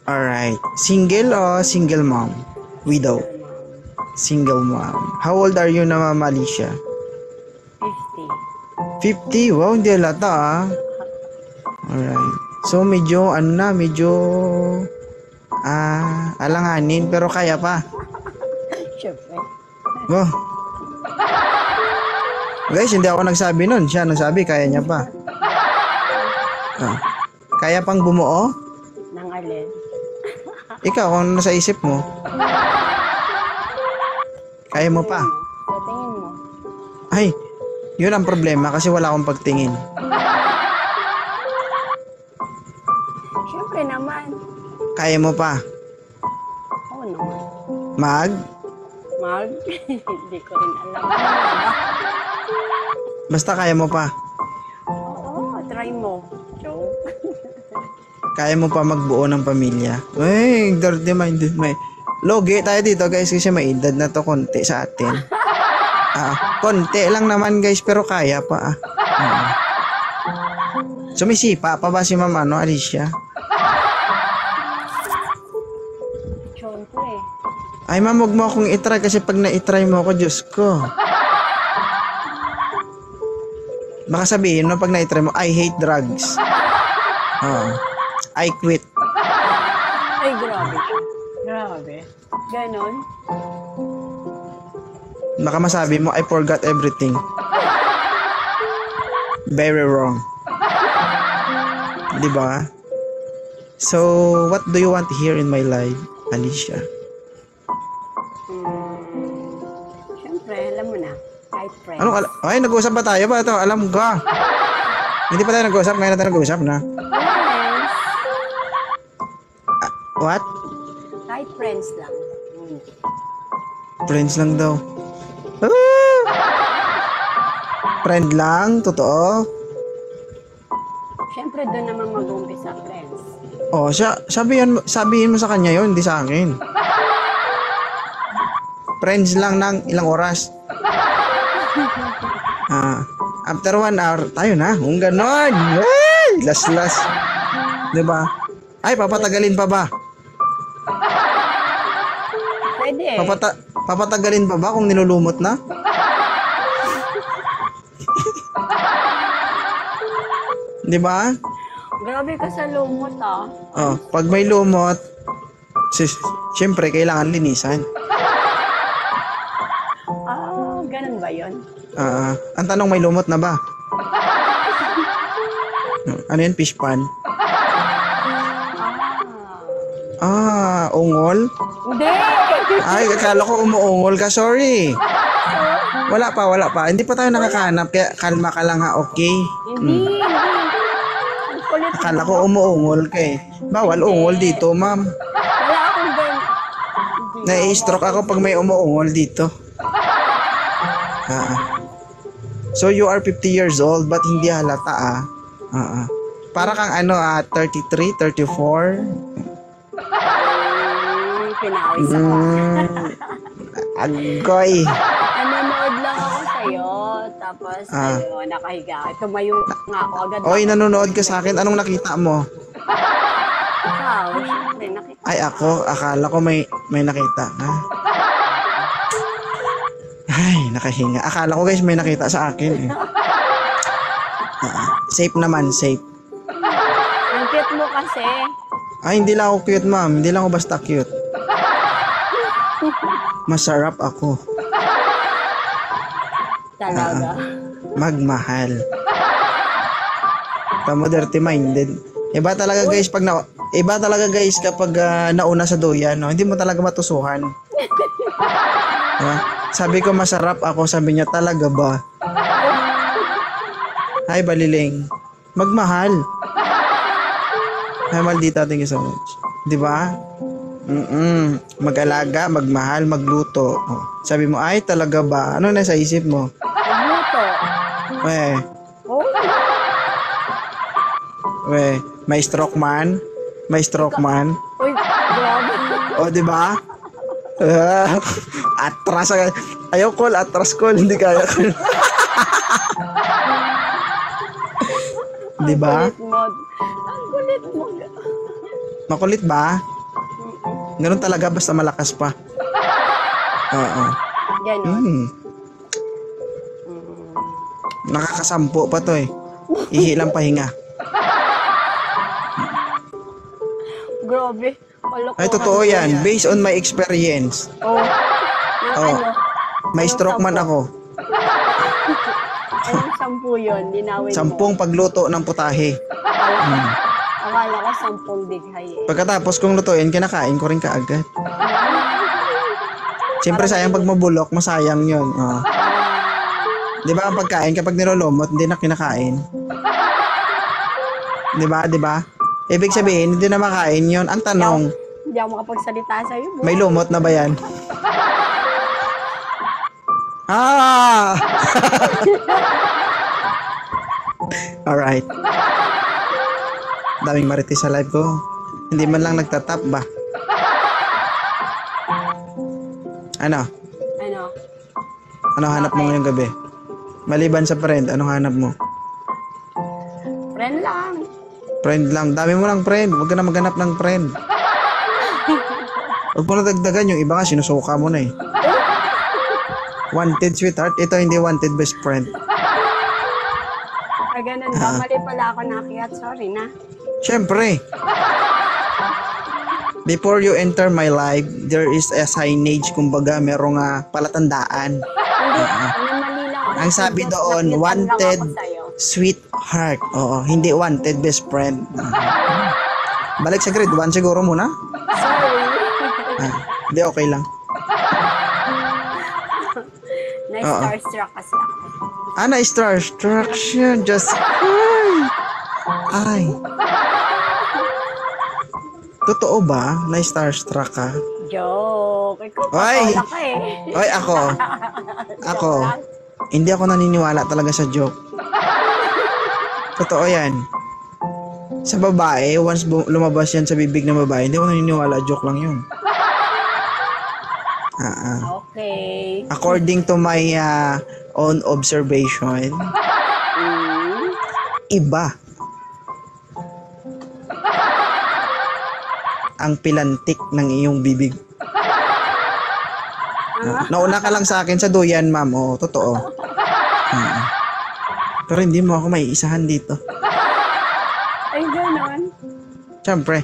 Alright. Single o single mom? Widow. Single mom. How old are you na Ma'am Alicia? 50. 50? Wow, hindi halata ah. Alright. So medyo alanganin pero kaya pa. Siyempre. Wow. Guys, hindi ako nagsabi nun. Siya nagsabi, kaya niya pa. Kaya pang bumuo? Nang alin. Ikaw, kung nasa isip mo. Kaya mo pa. Sa tingin mo. Ay, yun ang problema kasi wala akong pagtingin. Siyempre naman. Kaya mo pa. Oo naman. Mag? Hindi ko rin alam. Basta kaya mo pa. Oo, try mo. Joke. Kaya mo pa magbuo ng pamilya. Ay, dirty minded. May logi tayo dito guys kasi may edad na to konti sa atin. Konti lang naman guys pero kaya pa. Sumisipa pa ba si Ma'am Alicia? Siyempre. Ay ma'am, huwag mo akong itry kasi pag na-itry mo ako, Diyos ko. Baka sabihin mo pag na-itry mo, I hate drugs. I quit. Ay, grabe siya. Grabe. Ganon. Baka masabi mo, I forgot everything. Very wrong. Diba? So, what do you want to hear in my life, Alicia? Siyempre, alam mo na. Kahit friends. Ay, nag-uusap ba tayo ba? Ito, alam ko. Hindi pa tayo nag-uusap, ngayon na tayo nag-uusap na. Friends. What? Kahit friends lang. Friends lang daw. Friend lang? Totoo? Siyempre, doon naman mag-umpisa, friends. Oh, sabihin mo sa kanya yon, hindi sa akin. Friends lang ng ilang oras. After 1 hour, tayo na. Kung ganon. Hey, last. Diba? Ay, papatagalin pa ba? Pwede. Papatagalin pa ba kung nilulumot na? Diba? Grabe ka sa lumot ah. Oh, pag may lumot, siyempre kailangan linisan. Ganun ba yun? Ang tanong, may lumot na ba? Ano yun? Fish pan? Ungol? Hindi! Ay, akala ko umuungol ka. Sorry. Wala pa. Hindi pa tayo nakakahanap. Kaya kalma ka lang ha, okay? Hindi. Ang kulit. Akala ko umuungol ka eh. Bawal ungol dito, ma'am. Wala akong ganun. Nai-stroke ako pag may umuungol dito. So you are 50 years old but hindi halata Para kang 33, 34. Pinawis ako. Agoy. Nanonood lang ako sa'yo. Tapos, nakahiga. Tumayo nga ako agad. Oy, nanonood ka sa akin. Anong nakita mo? Ikaw, syempre, nakita. Ay, ako. Akala ko may nakita. Ay, nakahinga. Akala ko guys may nakita sa akin. Safe naman, safe. Ang cute mo kasi. Ay, hindi lang ako cute, ma'am. Hindi lang ako basta cute. Masarap ako. Talaga. Magmahal. Tamo dirty minded. Iba talaga guys kapag nauna sa duyan, no? Hindi mo talaga matusuhan. Sabi ko masarap ako, sabi niya talaga ba? Hi Baliling. Magmahal. Hi Maldita, thank you so much. 'Di ba? Mag-alaga, magmahal, magluto. Sabi mo, ay talaga ba? Ano nasa isip mo? Magluto. May stroke man. May stroke man. Uy, grabe. O, di ba? Atras. Ayaw call, atras call. Hindi kaya call. Di ba? Ang kulit mo. Makulit ba? Ganun talaga, basta malakas pa. Oo. Ganon. Hmm. Nakakasampo pa to eh. Ihi lang pahinga. Grabe. Kalokohan Ay, totoo ko yan. Based on my experience. Oh. Oh. Ano? May Anong stroke man sampu? ako. Anong 10 yun? Linawin 10 mo. pagluto ng putahe. Akala ko 10 bighay eh. Pagkatapos kong lutuin, kinakain ko rin kaagad. Siyempre sayang pag mabulok, masayang yun. Oh. Di ba ang pagkain kapag nilolomot, hindi na kinakain? Di ba? Di ba? Ibig sabihin, hindi na makain yun. Ang tanong, Hindi ako makapagsalita sa'yo. Bro. may lumot na ba yan? Ah! Alright. Daming marites sa live ko. Hindi man lang nagtatap ba? Ano? Ano? Ano hanap mo ngayong gabi? Maliban sa friend, anong hanap mo? Friend lang. Friend lang. Dami mo lang friend. Huwag ka na maghanap ng friend. Huwag mo na dagdagan. Yung iba nga, sinusuka mo na eh. Wanted sweetheart. Ito hindi wanted best friend. Ah, ganun ba? Mali pala ako nakiyat. Sorry na. Siyempre. Before you enter my life, there is a signage. Kumbaga, merong palatandaan. Hindi. Mali lang ako. Ang sabi doon, Nakiutan lang wanted ako sa'yo. sweetheart. Oo, hindi wanted best friend. Balik sa grade 1 siguro muna. Sorry. Hindi, okay lang. Na-starstruck kasi ako. Na-starstruck siya. Just, ay. Totoo ba? Na-starstruck ka? Joke. Ikaw Oy! patola ka eh. Oy, ako. Hindi ako naniniwala talaga sa joke. Totoo yan. Sa babae, once lumabas yan sa bibig ng babae, hindi ako naniniwala, joke lang yun. Okay. According to my own observation, iba ang pilantik ng iyong bibig. Nauna ka lang sa akin sa duyan, ma'am. Oo, totoo. Pero hindi mo ako maiisahan dito. Ay, ganon. Siyempre.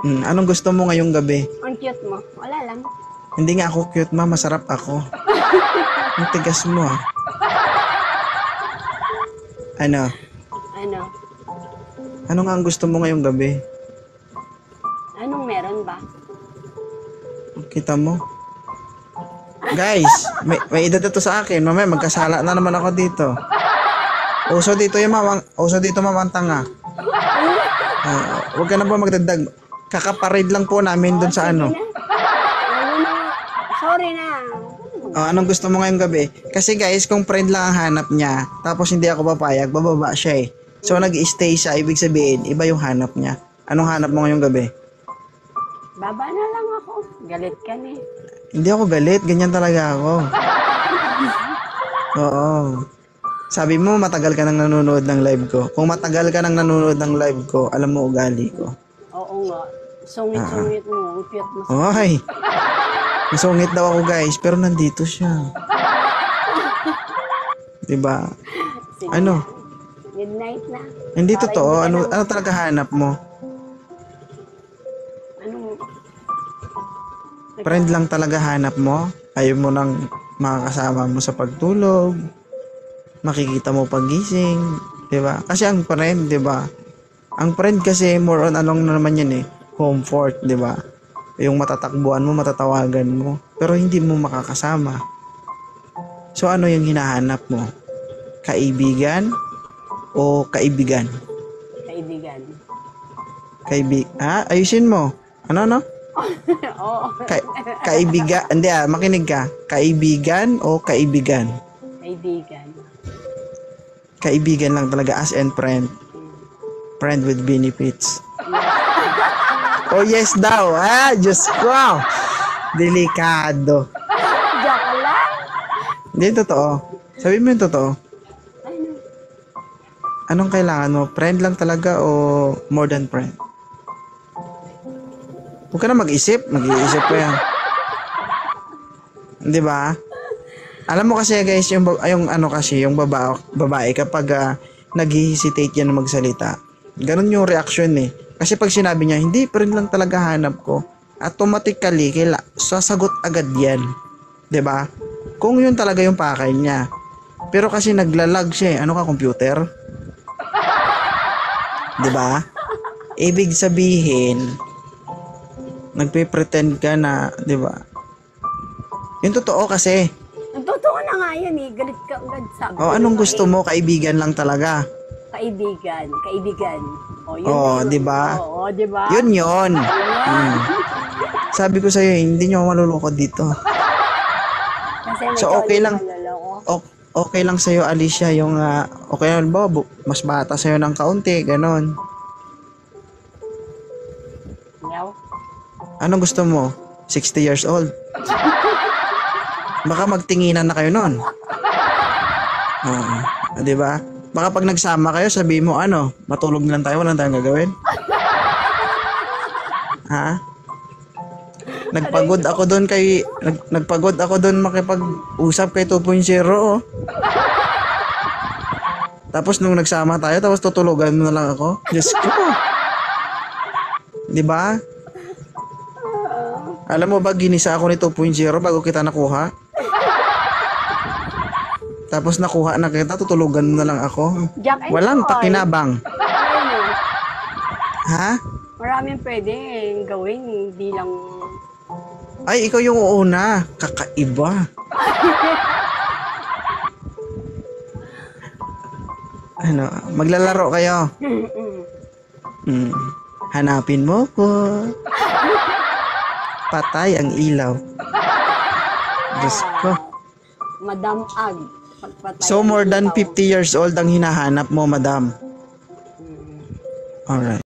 Anong gusto mo ngayong gabi? Ang cute mo. Wala lang. Hindi nga ako cute, ma'am. Masarap ako. Ang tigas mo, ah. Ano? Ano? Ano nga ang gusto mo ngayong gabi? Anong meron ba? Kita mo? Guys, may edad na to sa akin. Mamaya magkasala na naman ako dito. Uso dito yung mamang, uso dito mamang tanga. Huwag ka na ba magdagdag? Kakaparid lang po namin doon sa ano. Sorry na. Anong gusto mo ngayong gabi? Kasi guys, kung friend lang ang hanap niya, tapos hindi ako papayag, bababa siya eh. So nag-stay siya, ibig sabihin, iba yung hanap niya. Anong hanap mo ngayong gabi? Baba na lang ako. Galit ka na eh. Hindi ako galit, ganyan talaga ako. Oo. Sabi mo, matagal ka nang nanonood ng live ko. Kung matagal ka nang nanonood ng live ko, alam mo ugali ko. Oo nga. Sungit-sungit mo. Ang cute mo. Oy! Masungit daw ako guys, pero nandito siya. Diba? Sige Ano? na. Midnight na. Hindi Para totoo. hindi ka Ano talaga hanap mo? Anong... Friend lang talaga hanap mo? Ayaw mo nang makakasama mo sa pagtulog? Makikita mo pagising? Diba? Kasi ang friend, diba? Ang friend kasi more on along na naman yan eh. Comfort, diba? Yung matatakbuhan mo, matatawagan mo. Pero hindi mo makakasama. So ano yung hinahanap mo? Kaibigan o kaibigan? Kaibigan. Ayusin mo. Ano? Oo. Kaibigan. Hindi makinig ka. Kaibigan o kaibigan? Kaibigan. Kaibigan lang talaga as and friend. Friend with benefits. Oh yes daw. Diyos ko. Delikado. Joke lang. Hindi totoo. Sabi mo yung totoo. Anong kailangan mo? Friend lang talaga o more than friend? Huwag ka na mag-isip. Mag-iisip ko yan. Di ba? Alam mo kasi guys, yung babae kapag nag-hesitate yan magsalita, ganun yung reaction eh. Kasi pag sinabi niya, hindi, friend lang talaga hanap ko, automatically, sasagot agad yan. 'Di ba? Kung yun talaga yung pakay niya. Pero kasi naglalag siya eh. Ano ka, computer? 'Di ba? Ibig sabihin, nagpe-pretend ka na, 'di ba? Yung totoo kasi. Ang totoo na nga yan eh. Galit ka agad sabi. Oh, anong gusto mo? Kaibigan lang talaga. Kaibigan. O, yun. Oh, 'di ba? Oo, 'di ba? Yun. Sabi ko sa iyo, hindi niyo ako maluloko dito. Kasi may So, okay lang. maloloko. Okay lang sa'yo, Alicia, yung, okay lang ba, mas bata sa'yo ng kaunti, ganon. Yaw. Anong gusto mo? 60 years old? Baka magtinginan na kayo nun. Oo. Di ba? Baka pag nagsama kayo, sabi mo, matulog na lang tayo, walang tayong gagawin. Ha? Nagpagod ako doon makipag-usap kay 2.0. Oh. Tapos nung nagsama tayo, tapos tutulugan mo na lang ako. Diyos ko. 'Di ba? Alam mo ba, ginisa ako ni 2.0 bago kita nakuha? Tapos nakuha na kita, tutulugan mo na lang ako. Jack and Walang Paul. pakinabang. Ayun, Ha? maraming pwedeng gawin, hindi lang... Ay, ikaw yung uuna. Kakaiba. Maglalaro kayo. Hanapin mo ko. Patay ang ilaw. Diyos ko. Madam Ag. Pagpatay So, ang more than ilaw. 50 years old ang hinahanap mo, madam. Alright.